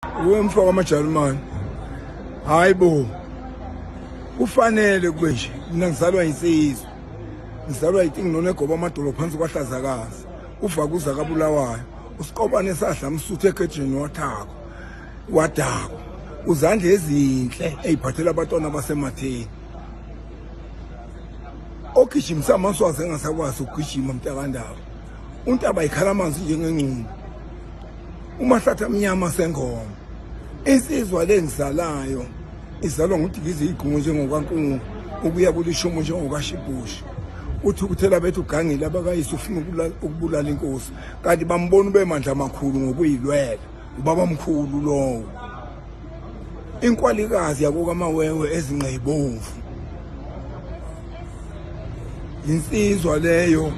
Wemfa wamaJalimane. Hayibo. Kufanele kube nje. Mina ngizalwa insizwe. Ngizalwa itingi nonegoba amadolo phansi kwahlazakazi. Uvakuza kabulawayo. Usiqobane esahla msuthu egejini wathako. Wadako. Uzandla ezinhle eziphathela abantwana basematheni. Ogijimisa amaswazi engasakwazi ukugijima mntakandaba. Untaba ikhala amanzi njengengcunu. Umahlatha amnyama sengoma. Insizwa lengizalayo izalwa ngudikiza igqumo njengokwaNkulunkulu ukuya kulishomo njengokashibhushi. Uthi ukuthela bethu ugangile abakayise ufuna ukubulala inkosi kanti bambona bemandla amakhulu ngokuyilwela ubaba omkhulu lowo. Inkwalikazi yakokaMawewe ezinqeyibomvu. Insizwa leyo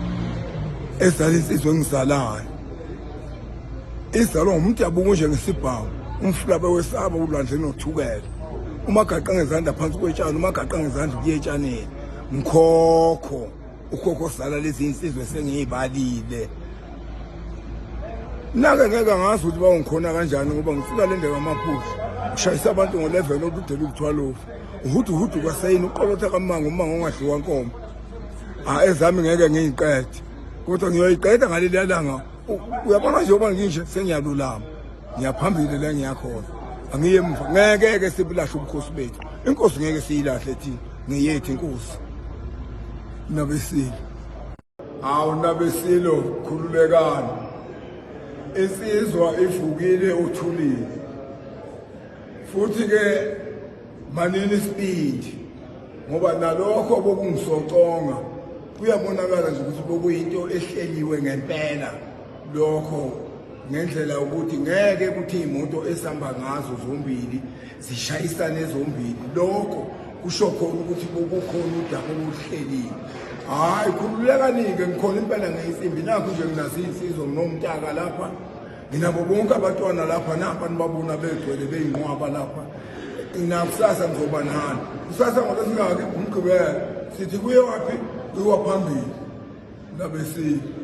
ezala insizwa engizalayo. Izalwa umuntu yabuka nje ngesibhawu. Umfulabe wesaba ulandle nothukela. Umagaqa ngezandla phansi kwetshani, umagaqa ngezandla kuye etshaneni. Mkhokho, ukhokho sala lezi insizwe sengiyibalile. Nake ngeke ngazi ukuthi bawungikhona kanjani ngoba ngifika le ndebe amaphusha. Ushayisa abantu ngo-level okudela ukuthwala. Uhudu kwasayini uqolotha kamango umango ongadliwa nkomo. Ezami ngeke ngiyiqede. Kodwa ngiyoyiqeda ngaleli langa. Uyabona nje ngoba nginje sengiyalulama. Ngiyaphambili la ngiyakhona. Angiye emva. Ngeke sibilahle ubukhosi bethu. Inkosi ngeke siyilahle thina. Ngiyethu inkosi. Nabesilo. Nabesilo khululekani. Insizwa ivukile uthulile. Futhi ke manini speed. Ngoba nalokho bokungisoconga kuyabonakala nje ukuthi bokuyinto ehleliwe ngempela. Lokho ngendlela ukuthi ngeke kuthi imoto esihamba ngazo zombili zishayisane zombili. Lokho kusho khona ukuthi bokukhona udaba oluhlelile. Hayi khululekani-ke ngikhona impela ngeyisimbi nakho nje nginazo insizwa nginomntaka lapha. Nginabo bonke abantwana lapha napha nibabona begcwele beyinqwaba lapha. Kusasa ngizoba nani. Kusasa ngolesingaki umgqibelo sithi kuye waphi kuwa phambili. Nabesilo.